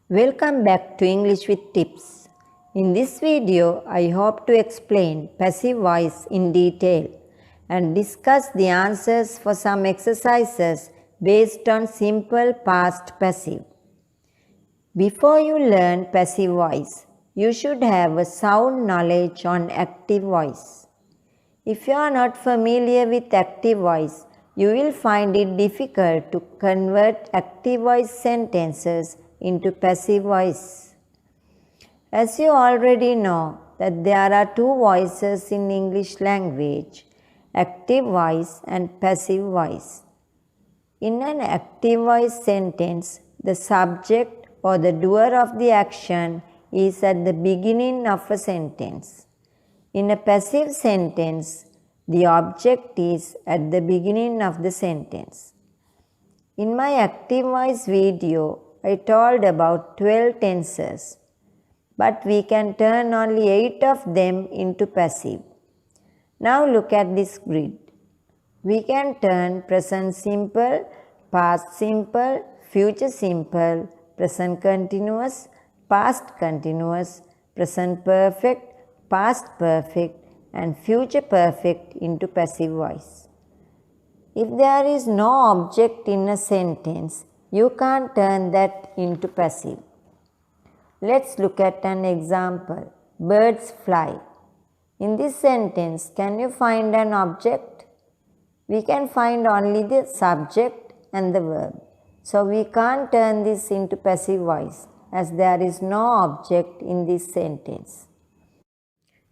Welcome back to English with Tips. In this video, I hope to explain passive voice in detail and discuss the answers for some exercises based on simple past passive. Before you learn passive voice, you should have a sound knowledge on active voice. If you are not familiar with active voice, you will find it difficult to convert active voice sentences into passive voice. As you already know that there are two voices in English language, active voice and passive voice. In an active voice sentence, the subject or the doer of the action is at the beginning of a sentence. In a passive sentence, the object is at the beginning of the sentence. In my active voice video, I told about 12 tenses, but we can turn only 8 of them into passive. Now look at this grid. We can turn present simple, past simple, future simple, present continuous, past continuous, present perfect, past perfect, and future perfect into passive voice. If there is no object in a sentence, you can't turn that into passive. Let's look at an example. Birds fly. In this sentence, can you find an object? We can find only the subject and the verb. So we can't turn this into passive voice as there is no object in this sentence.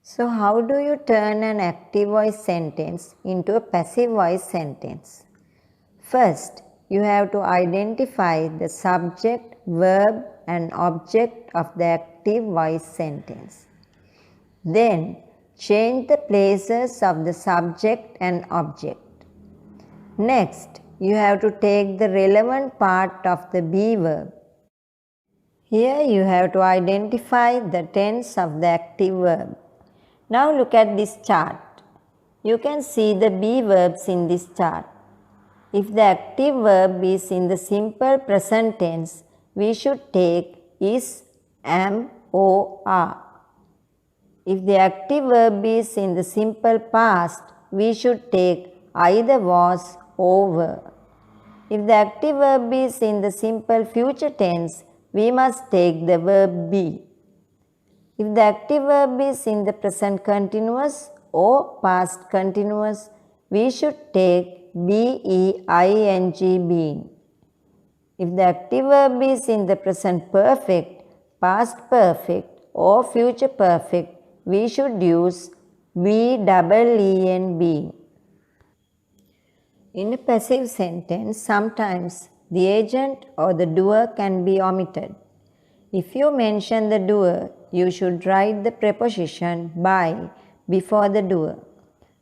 So how do you turn an active voice sentence into a passive voice sentence? First, you have to identify the subject, verb and object of the active voice sentence. Then, change the places of the subject and object. Next, you have to take the relevant part of the be verb. Here you have to identify the tense of the active verb. Now look at this chart. You can see the be verbs in this chart. If the active verb is in the simple present tense, we should take is, am, or are. If the active verb is in the simple past, we should take either was or were. If the active verb is in the simple future tense, we must take the verb be. If the active verb is in the present continuous or past continuous, we should take being, been. If the active verb is in the present perfect, past perfect or future perfect, we should use been. In a passive sentence, sometimes the agent or the doer can be omitted. If you mention the doer, you should write the preposition by before the doer.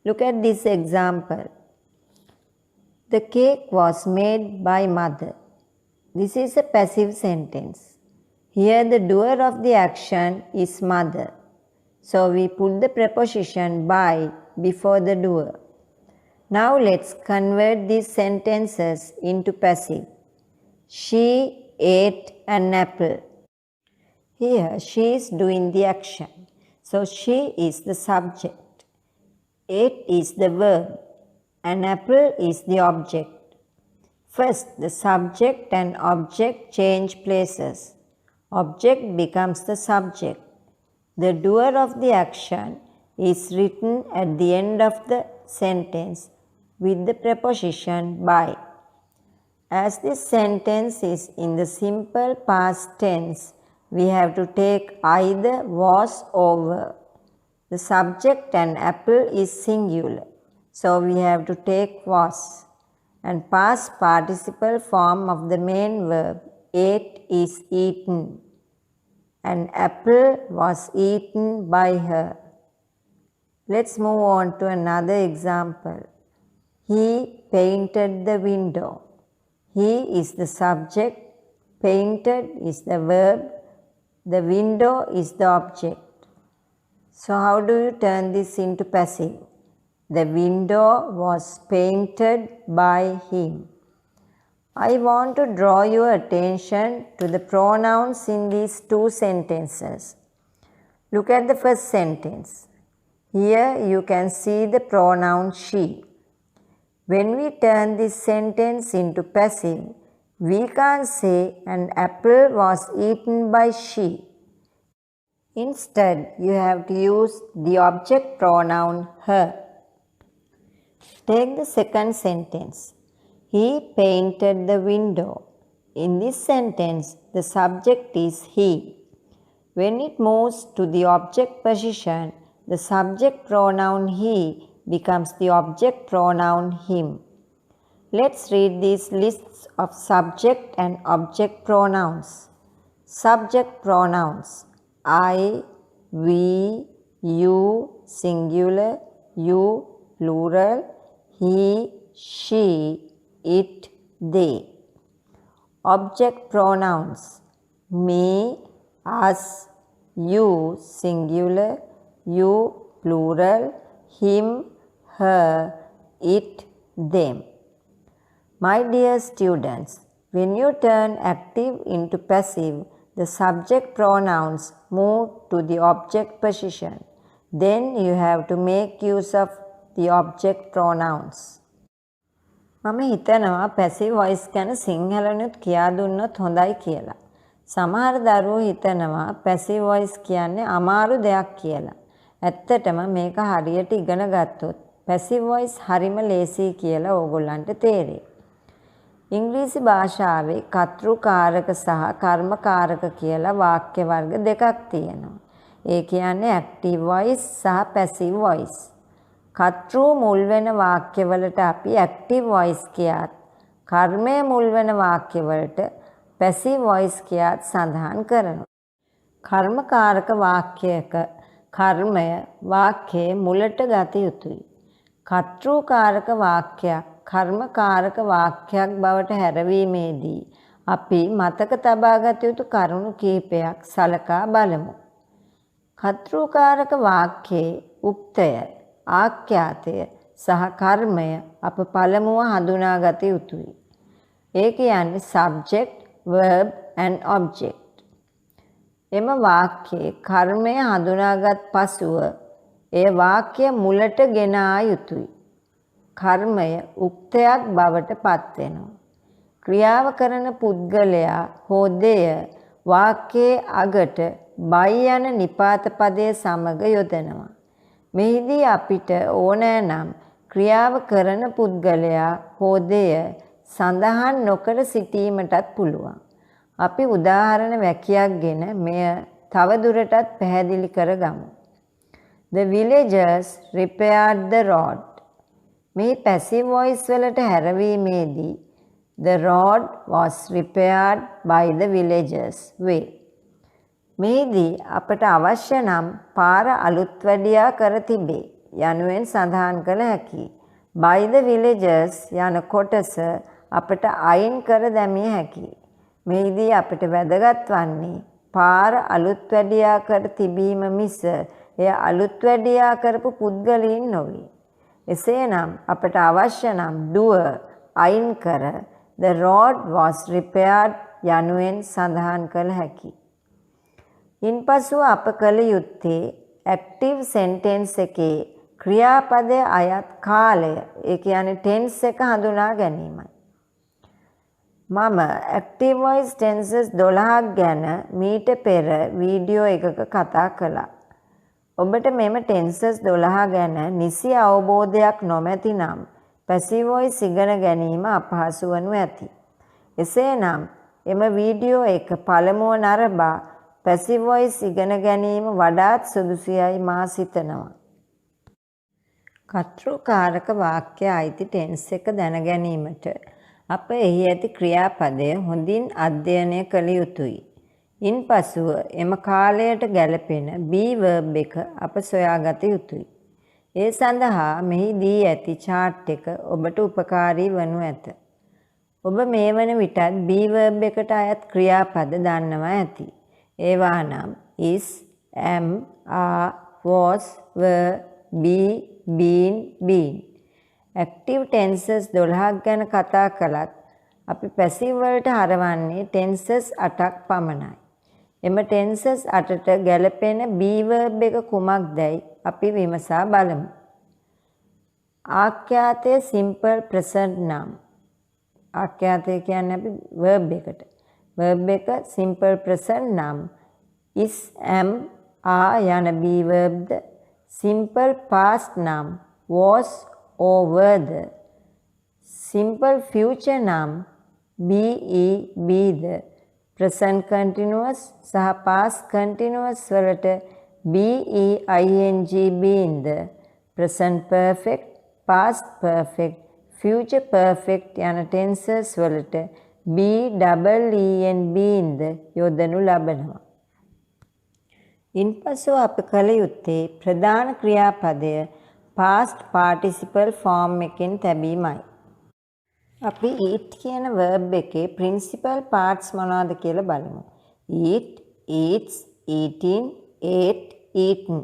Look at this example. The cake was made by mother. This is a passive sentence. Here the doer of the action is mother. So we put the preposition by before the doer. Now let's convert these sentences into passive. She ate an apple. Here she is doing the action. So she is the subject. Ate is the verb. An apple is the object. First, the subject and object change places. Object becomes the subject. The doer of the action is written at the end of the sentence with the preposition by. As this sentence is in the simple past tense, we have to take either was or were. The subject and apple is singular, so we have to take was. And past participle form of the main verb ate is eaten. An apple was eaten by her. Let's move on to another example. He painted the window. He is the subject, painted is the verb, the window is the object. So how do you turn this into passive? The window was painted by him. I want to draw your attention to the pronouns in these two sentences. Look at the first sentence. Here you can see the pronoun she. When we turn this sentence into passive, we can't say an apple was eaten by she. Instead, you have to use the object pronoun her. Take the second sentence. He painted the window. In this sentence, the subject is he. When it moves to the object position, the subject pronoun he becomes the object pronoun him. Let's read these lists of subject and object pronouns. Subject pronouns: I, we, you singular, you plural, he, she, it, they. Object pronouns: me, us, you singular, you plural, him, her, it, them. My dear students, when you turn active into passive, the subject pronouns move to the object position. Then you have to make use of the object pronouns. මම හිතනවා passive voice ගැන සිංහලනුත් කියා දුන්නොත් හොඳයි කියලා. සමහර දරුවෝ හිතනවා පැසිව් වොයිස් කියන්නේ අමාරු දෙයක් කියලා. ඇත්තටම මේක හරියට ඉගෙන ගත්තොත් පැසිව් වොයිස් හරිම ලේසි කියලා ඕගොල්ලන්ට තේරෙයි. ඉංග්‍රීසි භාෂාවේ කර්තෘකාරක සහ කර්මකාරක කියලා වාක්‍ය වර්ග දෙකක් තියෙනවා. ඒ කියන්නේ ඇක්ටිව් වොයිස් සහ පැසිව් වොයිස්. කර්තෘ මුල් වෙන වාක්‍යවලට අපි ඇක්ටිව් වොයිස් කියත්, කර්මය මුල් වෙන වාක්‍යවලට පැසිව් වොයිස් කියත් සඳහන් කරනවා. කර්මකාරක වාක්‍යයක කර්මය වාක්‍යයේ මුලට ගත යුතුයි. කර්තෘකාරක වාක්‍යයක් කර්මකාරක වාක්‍යයක් බවට හැරවීමේදී අපි මතක තබා ගත යුතු කරුණු කිහිපයක් සලකා බලමු. කර්තෘකාරක වාක්‍යයේ උක්තය, ආඛ්‍යාතය සහ කර්මය අප පළමුව හඳුනා ගත යුතුයි. ඒ කියන්නේ subject, verb and object. එම වාක්‍යයේ කර්මය හඳුනාගත් පසුව එය වාක්‍ය මුලට ගෙන ආ යුතුයි. කර්මය උක්තයක් බවට පත් වෙනවා. ක්‍රියාව කරන පුද්ගලයා හෝ දෙය වාක්‍යයේ අගට by යන නිපාත පදයේ සමග යොදනවා. මෙහිදී අපිට ඕනෑ නම් ක්‍රියාව කරන පුද්ගලයා හෝ දෙය සඳහන් නොකර සිටීමටත් පුළුවන්. අපි උදාහරණ වැකියක් ගෙන මෙය තවදුරටත් පැහැදිලි කරගමු. The villagers repaired the road. මේ පැසිව් වොයිස් වලට හැරවීමේදී the road was repaired by the villagers way. මෙහිදී අපට අවශ්‍ය නම් පාර අලුත් වැඩියා කර තිබේ යනුවෙන් සඳහන් කළ හැකියි. by the villagers යන කොටස අපට අයින් කර දැමිය හැකියි. මෙහිදී අපට වැදගත් වන්නේ පාර අලුත් වැඩියා කර තිබීම මිස එය අලුත් වැඩියා කරපු පුද්ගලයන් නොවේ. එසේනම් අපට අවශ්‍ය නම් දුව අයින් කර the road was repaired යනුවෙන් සඳහන් කළ හැකියි. ඉන්පසු අප කළ යුත්තේ ඇක්ටිව් සෙන්ටෙන්ස් එකේ ක්‍රියාපදයේ අයත් කාලය, ඒ කියන්නේ ටෙන්ස් එක හඳුනා ගැනීමයි. මම ඇක්ටිව් වොයිස් ටෙන්සස් 12ක් ගැන මීට පෙර වීඩියෝ එකක කතා කළා. ඔබට මෙම ටෙන්සස් 12 ගැන නිසි අවබෝධයක් නොමැතිනම් පැසිව් වොයිස් ඉගෙන ගැනීම අපහසු වනු ඇති. එසේනම් එම වීඩියෝ එක පළමුව නරඹා පැසිව් වොයිස් ඉගෙන ගැනීම වඩාත් සුදුසුයයි මා සිතනවා. කර්තෘකාරක වාක්‍ය අයිති ටෙන්ස් එක දැන ගැනීමට අප එහි ඇති ක්‍රියාපදය හොඳින් අධ්‍යයනය කළ යුතුයි. ඉන්පසුව එම කාලයට ගැලපෙන be verb එක අප සොයාගත යුතුයි. ඒ සඳහා මෙහි දී ඇති chart එක ඔබට උපකාරී වනු ඇත. ඔබ මේ වන විටත් be verb එකට අයත් ක්‍රියාපද දන්නවා ඇති. ඒවා නම් is, am, are, was, were, be, been, been. Active tenses 12ක් ගැන කතා කළත් අපි පැසිව් වලට හරවන්නේ ටෙන්සස් 8ක් පමණයි. එම ටෙන්සස් 8ට ගැලපෙන be verb එක කුමක්දයි අපි විමසා බලමු. ආඛ්‍යාතයේ simple present noun. ආඛ්‍යාතය කියන්නේ අපි verb එකට. verb එක simple present noun is, am, are යන be verb the simple past noun was or were the simple future noun be, be the present continuous සහ past continuous වලට be, ing been the present perfect, past perfect, future perfect යන tenses වලට be, en been ද යොදනු ලබනවා. ඉන්පසු අප කළ යුත්තේ ප්‍රධාන ක්‍රියාපදය past participle form එකෙන් තැබීමයි. අපි eat කියන verb එකේ principal parts මොනවද කියලා බලමු. eat, eats, eating, ate, eaten.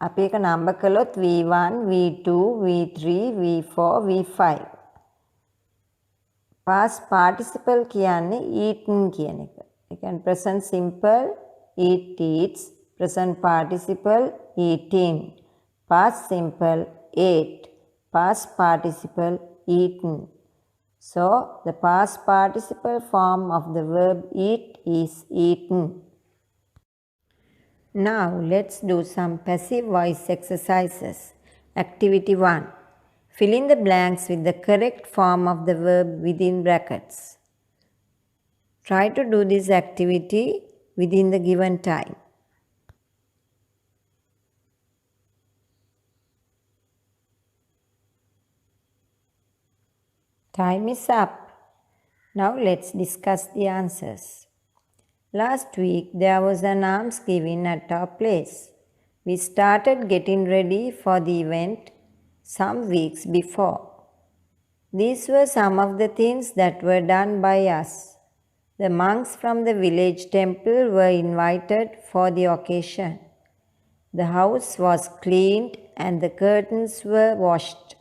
අපි එක නම්බර් කළොත් V1, V2, V3, V4, V5. past participle කියන්නේ eaten කියන එක. ඒ කියන්නේ present simple eat, eats, present participle eating, past simple ate, past participle eaten. So the past participle form of the verb eat is eaten. Now let's do some passive voice exercises. Activity 1. Fill in the blanks with the correct form of the verb within brackets. Try to do this activity within the given time. Time is up. Now let's discuss the answers. Last week there was an almsgiving at our place. We started getting ready for the event some weeks before. These were some of the things that were done by us. The monks from the village temple were invited for the occasion. The house was cleaned and the curtains were washed.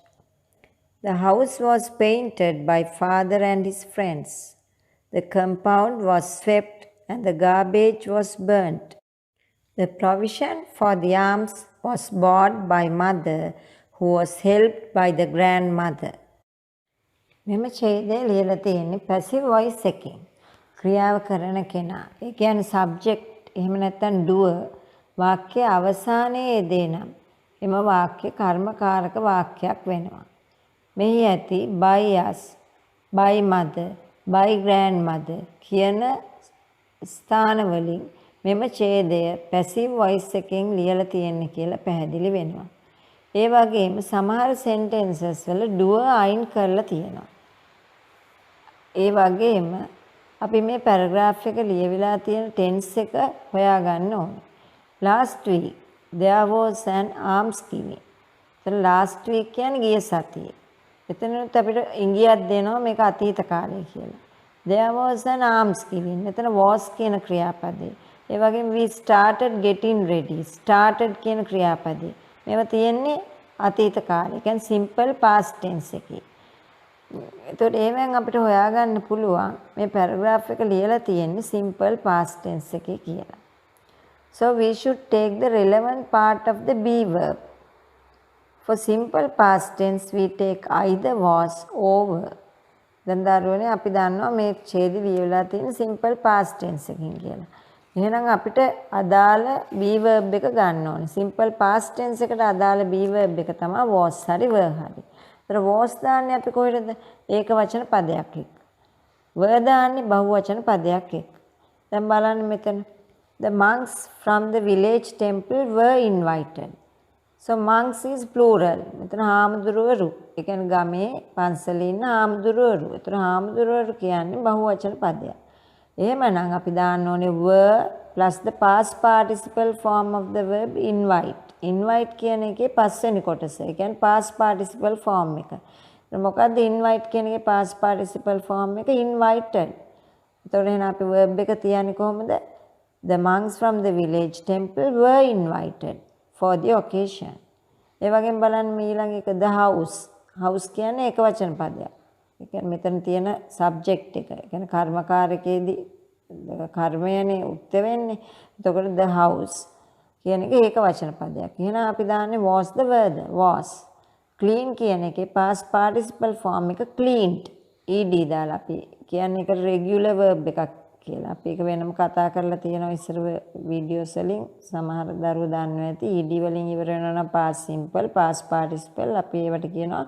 The house was painted by father and his friends. The compound was swept and the garbage was burnt. The provision for the alms was bought by mother, who was helped by the grandmother. මෙම ඡේදය ලියලා තියෙන්නේ passive voice එකෙන්. ක්‍රියාව කරන කෙනා. ඒ කියන්නේ subject එහෙම නැත්නම් doer වාක්‍ය අවසානයේ යෙදෙනම් එම වාක්‍ය කර්මකාරක වාක්‍යයක් වෙනවා. මෙහි ඇති by us, by mother, by grandmother කියන ස්ථාන වලින් මෙම ඡේදය passive voice එකෙන් ලියලා තියෙන්නේ කියලා පැහැදිලි වෙනවා. ඒ වගේම සමහර sentences වල doer අයින් කරලා තියෙනවා. ඒ වගේම අපි මේ paragraph එක ලියවිලා තියෙන tense එක හොයාගන්න ඕනේ. Last week there was an almsgiving. එතන last week කියන්නේ ගිය සතියේ. එතනත් අපිට ඉංගියක් දෙනවා මේක අතීත කාලය කියලා. There was an almsgiving. එතන was කියන ක්‍රියාපදේ. ඒ වගේම we started getting ready. started කියන ක්‍රියාපදේ. මේවා තියෙන්නේ අතීත කාලේ. කියන්නේ simple past tense එකේ. එතකොට ඒවෙන් අපිට හොයාගන්න පුළුවන් මේ paragraph එක ලියලා තියෙන්නේ simple past tense එකේ කියලා. So we should take the relevant part of the be verb. For simple past tense we take either was or were. දැන් දරුවනේ අපි දන්නවා මේ ඡේදය ලියලා තියෙන simple past tense එකකින් කියලා. එහෙනම් අපිට අදාළ be verb එක ගන්න ඕනේ. simple past tense එකට අදාළ be verb එක තමයි was හරි were හරි. ඒතර was දාන්නේ අපි කොහෙද? ඒක වචන පදයක් එක්ක. were දාන්නේ බහුවචන පදයක් එක්ක. දැන් බලන්න මෙතන. The monks from the village temple were invited. So monks is plural. මෙතන හාමුදුරුවරු. ඒ කියන්නේ ගමේ පන්සලේ ඉන්න හාමුදුරුවරු. ඒතර හාමුදුරුවරු කියන්නේ බහුවචන පදයක්. එහෙමනම් අපි දාන්න ඕනේ were plus the past participle form of the verb invite. invite කියන එකේ පස්වෙනි කොටස. ඒ කියන්නේ past participle form එක. එතන මොකද්ද invite කියන එකේ past participle form එක invited. එතකොට එහෙනම් අපි verb එක තියන්නේ කොහොමද? The monks from the village temple were invited for the occasion. ඒ වගේම බලන්න ඊළඟ එක the house. house කියන්නේ එක වචන පදයක්. ඒ කියන්නේ මෙතන තියෙන සබ්ජෙක්ට් එක. ඒ කියන්නේ කර්මකාරකයේදී කර්මයනේ උත්තර වෙන්නේ. එතකොට the house කියන එක ඒක වචන පදයක්. එහෙනම් අපි දාන්නේ was the weather was. clean කියන එකේ past participle form එක cleaned. ed දාලා අපි කියන්නේ ඒක regular verb එකක් කියලා. අපි ඒක වෙනම කතා කරලා තියෙනවා ඉස්සර වීඩියෝස් වලින්. සමහර දරුවෝ දන්නවා ඇති ed වලින් ඉවර වෙනවා නම් past simple past participle අපි ඒවට කියනවා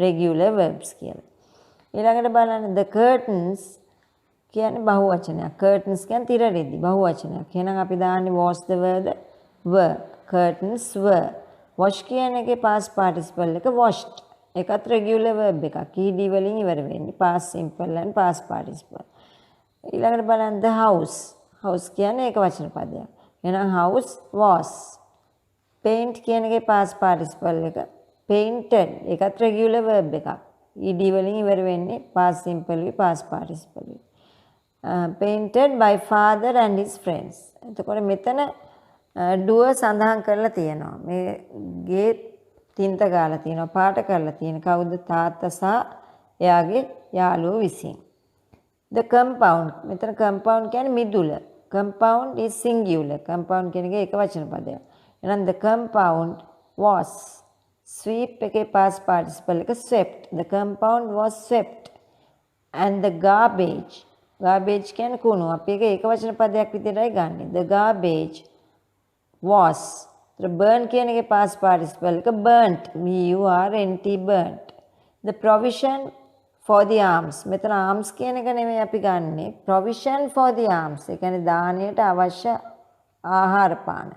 regular verbs කියලා. ඊළඟට බලන්න the curtains කියන්නේ බහුවචනයක්. curtains කියන්නේ තිර රෙදි බහුවචනයක්. එහෙනම් අපි දාන්නේ was the weather were. curtains were. wash කියන එකේ past participle එක washed. ඒකත් regular verb එකක්. ed වලින් ඉවර වෙන්නේ past simple and past participle. ඊළඟට බලන්න the house. house කියන්නේ ඒක වචන පදයක්. එහෙනම් house was. paint කියන එකේ past participle එක painted. ඒකත් regular verb එකක්. ed වලින් ඉවර වෙන්නේ past simple past participle. painted by father and his friends. එතකොට මෙතන doer සඳහන් කරලා තියෙනවා. මේ ගේ තින්ත ගාලා තියෙනවා. පාට කරලා තියෙන කවුද? තාත්තා සහ එයාගේ යාළුවෝ විසින්. the compound. මෙතන compound කියන්නේ මිදුල. compound is singular. compound කියන එක එක වචන පදයක්. එහෙනම් the compound was. sweep එකේ past participle එක swept. the compound was swept. and the garbage. garbage කියන්නේ කුණු. අපි ඒක වචන පදයක් විදිහටයි ගන්නෙ. the garbage was. the burn කියන එකේ past participle එක burnt. burnt burnt. the provision for the arms. මෙතන arms කියන එක නෙමෙයි අපි ගන්නෙ. provision for the arms. ඒ කියන්නේ දානයට අවශ්‍ය ආහාර පාන.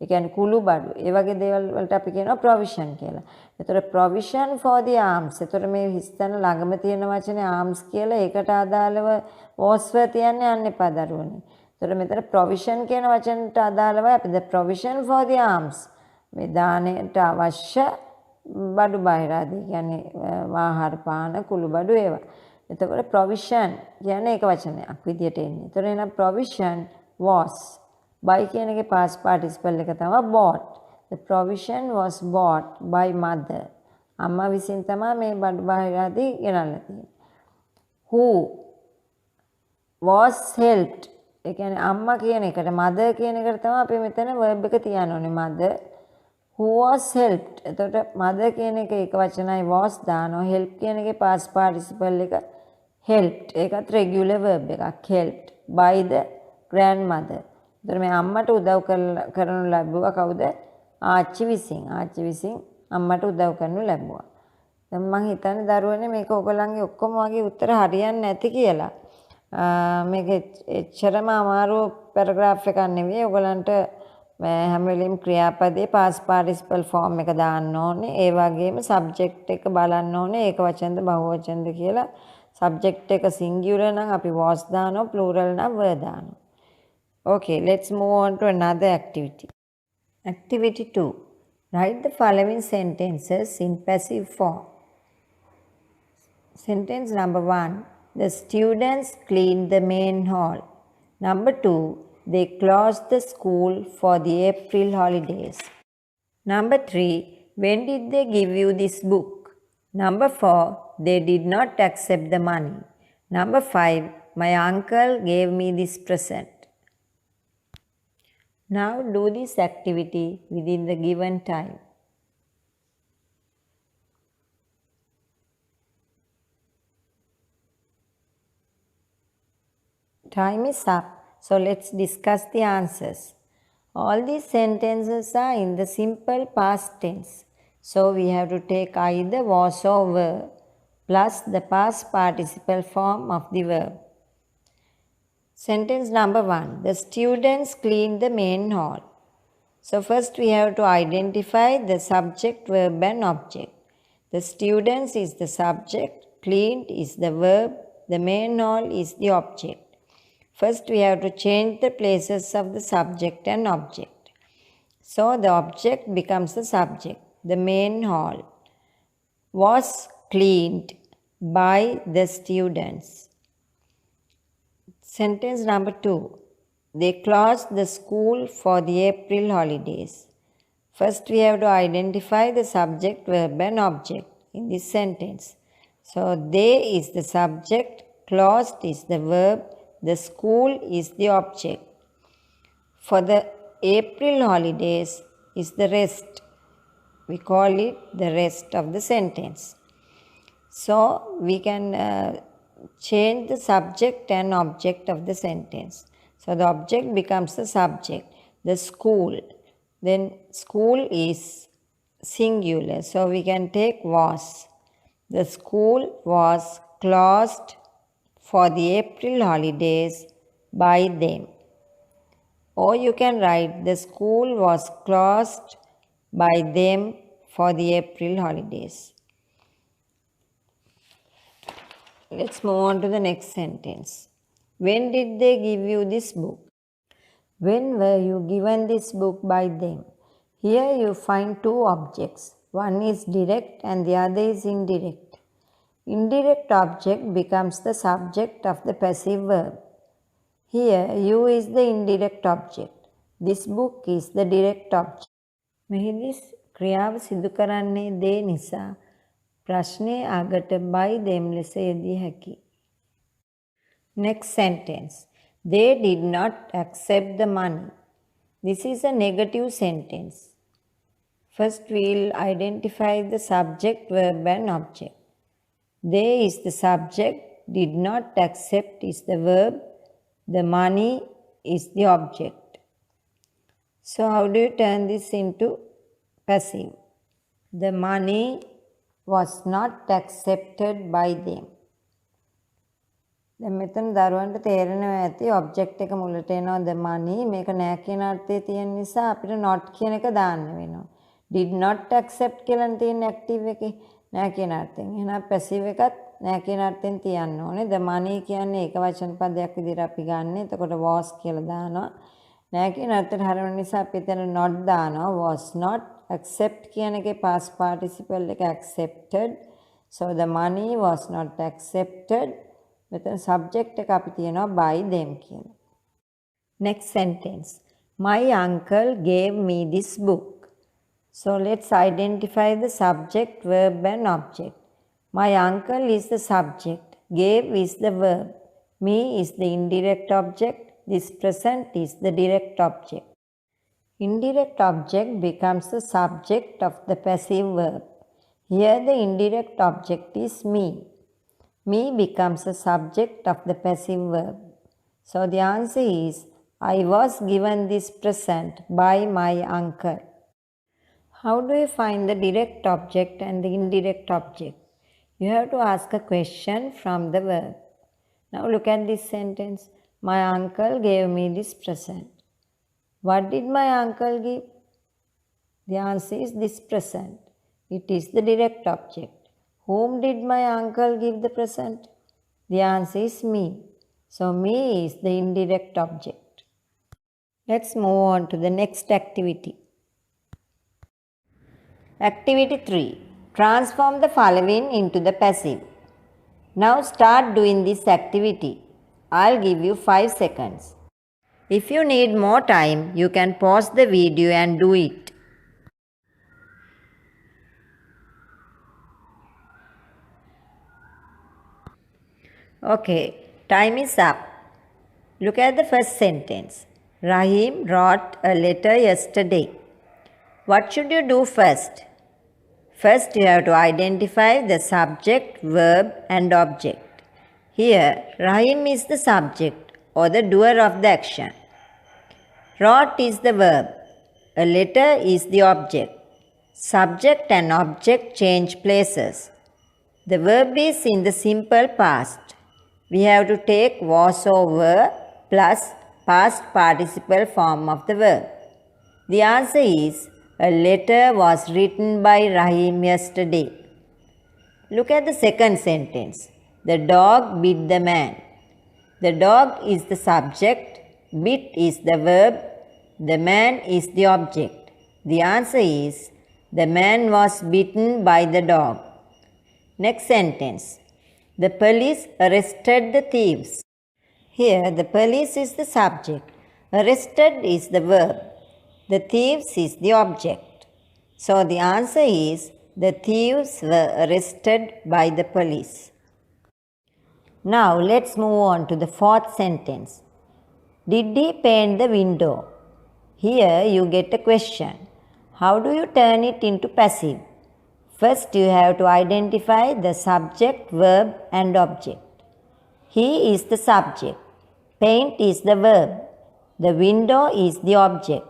ඒ කියන්නේ කුළු බඩු. ඒ වගේ දේවල් වලට අපි කියනවා provision කියලා. ඒතර provision for the arms. ඒතර මේ හිස්තන ළඟම තියෙන වචනේ arms කියලා ඒකට අදාළව was වල තියන්නේ යන්න එපා දරුවනේ. ඒතර මෙතන provision කියන වචනට අදාළව අපි the provision for the arms. මේ දානයට අවශ්‍ය බඩු බාහිර ආදී කියන්නේ ආහාර පාන කුළු බඩු ඒවා. එතකොට provision කියන්නේ ඒක වචනයක් විදියට එන්නේ. ඒතර එහෙනම් provision was. by කියන එකේ past participle එක තමයි bought. the provision was bought by mother. අම්මා විසින් තමයි මේ බඩු බාහිර ආදී ගෙනල්ලා තියෙන්නේ. who was helped. ඒ කියන්නේ අම්මා කියන එකට mother කියන එකට තමයි අපි මෙතන verb එක තියන්න ඕනේ. mother who was helped. එතකොට mother කියන එක එක වචනයි was දානවා. help කියන එකේ past participle එක helped. ඒකත් regular verb එකක්. helped by the grandmother. එතකොට මේ අම්මට උදව් කරනු ලැබුවා කවුද? ආච්චි විසින්. ආච්චි විසින් අම්මට උදව් කරනු ලැබුවා. දැන් මම හිතන්නේ දරුවනේ මේක ඔයගොල්ලන්ගේ ඔක්කොම වගේ උත්තර හරියන්නේ නැති කියලා. මේක එච්චරම අමාරු පැරග්‍රාෆ් එකක් නෙවෙයි. ඔයගලන්ට හැම වෙලෙම ක්‍රියාපදයේ past participle form එක දාන්න ඕනේ. ඒ වගේම subject එක බලන්න ඕනේ. ඒක වචනද බහුවචනද කියලා. subject එක singular නම් අපි was දානවා, plural නම් were දානවා. Okay, let's move on to another activity. Activity 2. Write the following sentences in passive form. Sentence number 1. The students cleaned the main hall. Number 2. They closed the school for the April holidays. Number 3. When did they give you this book? Number 4. They did not accept the money. Number 5. My uncle gave me this present. Now do this activity within the given time. Time is up, so let's discuss the answers. All these sentences are in the simple past tense, so we have to take either was or were plus the past participle form of the verb. Sentence number 1. The students cleaned the main hall. So first we have to identify the subject, verb and object. The students is the subject, cleaned is the verb, the main hall is the object. First we have to change the places of the subject and object. So the object becomes the subject. The main hall was cleaned by the students. Sentence number 2. They closed the school for the April holidays. First we have to identify the subject, verb and object in this sentence. So they is the subject, closed is the verb, the school is the object. For the April holidays is the rest. We call it the rest of the sentence. So we can change the subject and object of the sentence. So the object becomes the subject, the school. Then school is singular, so we can take was. The school was closed for the April holidays by them. Or you can write the school was closed by them for the April holidays. Let's move on to the next sentence. When did they give you this book? When were you given this book by them? Here you find two objects. One is direct and the other is indirect. Indirect object becomes the subject of the passive verb. Here you is the indirect object. This book is the direct object. මෙහිදී ක්‍රියාව සිදු කරන්නේ දේ නිසා ප්‍රශ්නයේ අගට by them ලෙස යෙදිය හැකියි. Next sentence. They did not accept the money. This is a negative sentence. First we'll identify the subject, verb and object. They is the subject, did not accept is the verb, the money is the object. So how do you turn this into passive? The money was not accepted by them. දැන් මෙතන දරුවන්ට තේරෙනවා ඇති object එක මුලට එනවා the money, මේක නෑ කියන අර්ථය තියෙන නිසා අපිට not කියන එක දාන්න වෙනවා. did not accept කියලා තියෙන ඇක්ටිව් එකේ නෑ කියන අර්ථයෙන්. එහෙනම් පැසිව් එකත් නෑ කියන අර්ථයෙන් තියන්න ඕනේ. the money කියන්නේ ඒක වචන පදයක් විදිහට අපි ගන්න. එතකොට was කියලා දානවා. නෑ කියන අර්ථයට හරවන නිසා අපි එතන not දානවා. was not accept කියන එකේ past participle එක accepted. So the money was not accepted. මෙතන subject එක අපි තියනවා by them කියලා. Next sentence. My uncle gave me this book. So let's identify the subject, verb and object. My uncle is the subject. Gave is the verb. Me is the indirect object. This present is the direct object. Indirect object becomes the subject of the passive verb. Here the indirect object is me. Me becomes the subject of the passive verb. So the answer is, I was given this present by my uncle. How do you find the direct object and the indirect object? You have to ask a question from the verb. Now look at this sentence. My uncle gave me this present. What did my uncle give? The answer is this present. It is the direct object. Whom did my uncle give the present? The answer is me. So me is the indirect object. Let's move on to the next activity. Activity 3. Transform the following into the passive. Now start doing this activity. I'll give you 5 seconds. If you need more time, you can pause the video and do it. Okay, time is up. Look at the first sentence. Rahim wrote a letter yesterday. What should you do first? First, you have to identify the subject, verb and object. Here, Rahim is the subject or the doer of the action. Wrote is the verb. A letter is the object. Subject and object change places. The verb is in the simple past. We have to take was over plus past participle form of the verb. The answer is, a letter was written by Rahim yesterday. Look at the second sentence. The dog bit the man. The dog is the subject, bit is the verb, the man is the object. The answer is, the man was bitten by the dog. Next sentence. The police arrested the thieves. Here the police is the subject, arrested is the verb, the thieves is the object. So the answer is, The thieves were arrested by the police. Now let's move on to the fourth sentence. Did he paint the window? Here you get a question. How do you turn it into passive? First you have to identify the subject, verb and object. He is the subject. Paint is the verb. The window is the object.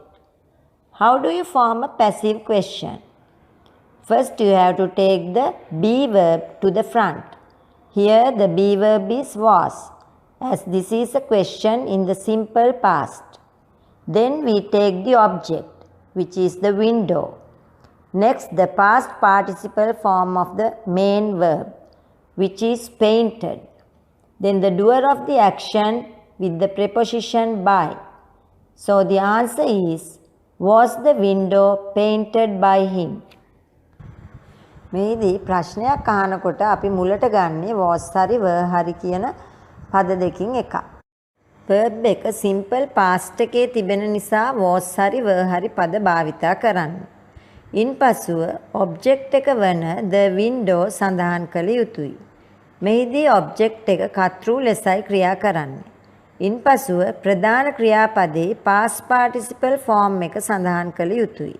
How do you form a passive question? First you have to take the be verb to the front. Here the be verb is was, as this is a question in the simple past. Then we take the object, which is the window. Next, the past participle form of the main verb, which is painted. Then the doer of the action with the preposition by. So the answer is, was the window painted by him? මේදී ප්‍රශ්නයක් අහනකොට අපි මුලට ගන්නේ was හරි were හරි කියන පද දෙකකින් එකක්. verb එක simple past එකේ තිබෙන නිසා was හරි were හරි පද භාවිතා කරන්න. ඉන්පසුව object එක වන the window සඳහන් කළ යුතුයි. මෙහිදී object එක කර්තෘ ලෙසයි ක්‍රියා කරන්නේ. ඉන්පසුව ප්‍රධාන ක්‍රියාපදයේ past participle form එක සඳහන් කළ යුතුයි.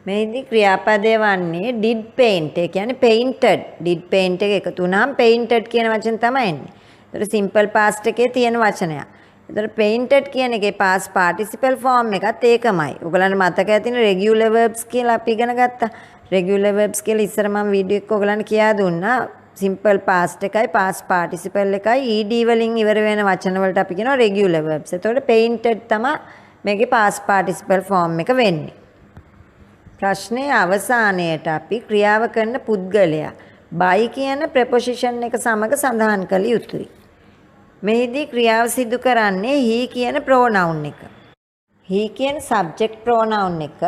මේදී ක්‍රියාපදය වන්නේ did paint. ඒ කියන්නේ painted. did paint එක එකතු වුණාම painted කියන වචන තමයි එන්නේ. ඒතර simple past එකේ තියෙන වචනයක්. ඒතර painted කියන එකේ past participle form එකත් ඒකමයි. ඔයගලන්ට මතක ඇතිනේ regular verbs කියලා අපි ඉගෙන ගත්තා. regular verbs කියලා ඉස්සර මම වීඩියෝ එක ඔයගලන්ට කියා දුන්නා. simple past එකයි past participle එකයි ed වලින් ඉවර වෙන වචන වලට අපි කියනවා regular verbs. ඒතකොට painted තමයි මේකේ past participle form එක වෙන්නේ. ප්‍රශ්නයේ අවසානයේට අපි ක්‍රියාව කරන පුද්ගලයා by කියන preposition එක සමග සඳහන් කළ යුතුයි. මෙහිදී ක්‍රියාව සිදු කරන්නේ he කියන pronoun එක. he කියන subject pronoun එක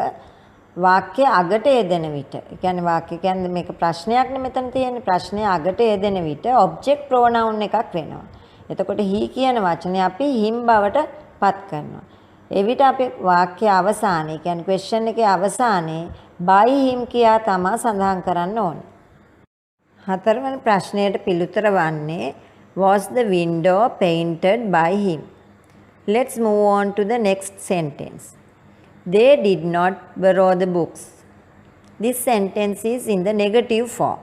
වාක්‍ය අගට යෙදෙන විට, ඒ කියන්නේ වාක්‍ය කියන්නේ මේක ප්‍රශ්නයක් නේ මෙතන තියෙන්නේ. ප්‍රශ්නය අගට යෙදෙන විට object pronoun එකක් වෙනවා. එතකොට he කියන වචනේ අපි him බවට පත් කරනවා. එවිට අපි වාක්‍ය අවසානයේ කියන්නේ question එකේ අවසානයේ by him කියා තමයි සඳහන් කරන්න ඕනේ. හතරවෙනි ප්‍රශ්නයට පිළිතුර වන්නේ was the window painted by him? Let's move on to the next sentence. They did not borrow the books. This sentence is in the negative form.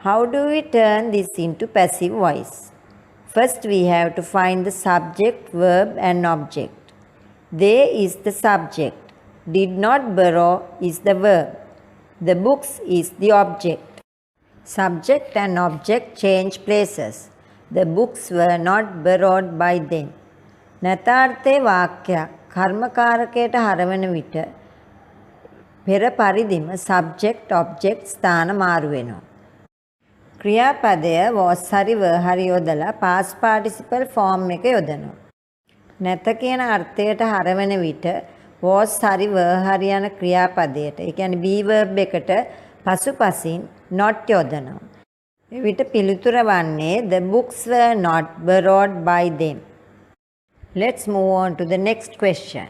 How do we turn this into passive voice? First we have to find the subject, verb and object. They is the subject. Did not borrow is the verb. The books is the object. Subject and object change places. The books were not borrowed by them. නැතාර්ථේ වාක්‍යයක් කර්මකාරකයට හරවන විට පෙර පරිදිම subject object ස්ථාන මාරු වෙනවා. ක්‍රියාපදය was හරි were හරි යොදලා past participle form එක යොදනවා. නැත කියන අර්ථයට හරවන විට was හරි were හරි යන ක්‍රියාපදයට, ඒ කියන්නේ be verb එකට පසුපසින් not යොදනවා. එවිට පිළිතුර වන්නේ the books were not borrowed by them. Let's move on to the next question.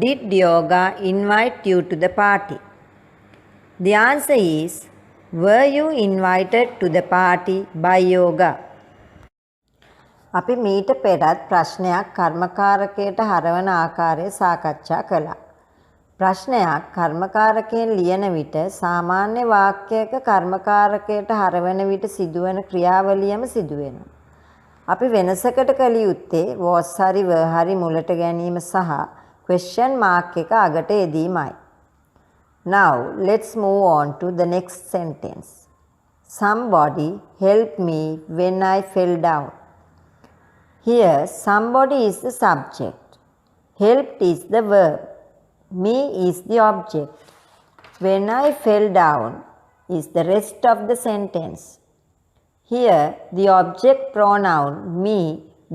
Did Yoga invite you to the party? The answer is, were you invited to the party by Yoga? අපි මීට පෙරත් ප්‍රශ්නයක් කර්මකාරකයට හරවන ආකාරය සාකච්ඡා කළා. ප්‍රශ්නයක් කර්මකාරකයෙන් ලියන විට සාමාන්‍ය වාක්‍යයක කර්මකාරකයට හරවන විට සිදුවන ක්‍රියාවලියම සිදුවෙනවා. අපි වෙනසකට කළ යුත්තේ was හරි were හරි මුලට ගැනීම සහ question mark එක අගට යෙදීමයි. Now let's move on to the next sentence. Somebody helped me when I fell down. Here somebody is the subject. Helped is the verb. Me is the object. When I fell down is the rest of the sentence. Here the object pronoun me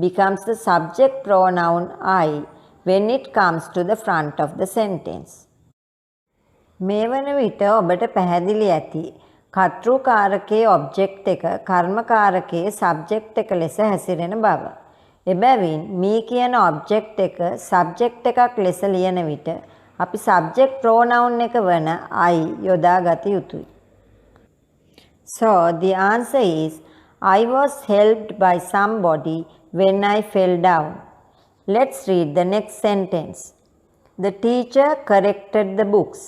becomes the subject pronoun I when it comes to the front of the sentence. මේ වන විට ඔබට පැහැදිලි ඇති කර්තෘකාරකයේ object එක කර්මකාරකයේ subject එක ලෙස හැසිරෙන බව. එබැවින් me කියන object එක subject එකක් ලෙස ලියන විට අපි subject pronoun එක වන I යොදා ගත යුතුයි. So the answer is I was helped by somebody when I fell down. Let's read the next sentence. The teacher corrected the books.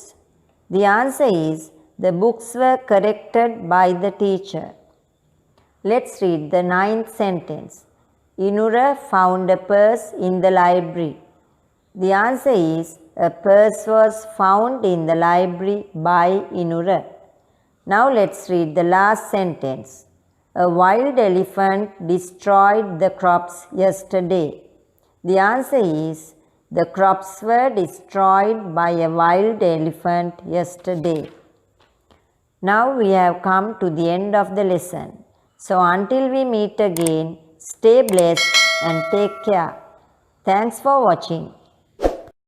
The answer is the books were corrected by the teacher. Let's read the 9th sentence. Inura found a purse in the library. The answer is a purse was found in the library by Inura. Now let's read the last sentence. A wild elephant destroyed the crops yesterday. The answer is the crops were destroyed by a wild elephant yesterday. Now we have come to the end of the lesson. So until we meet again, stay blessed and take care. Thanks for watching.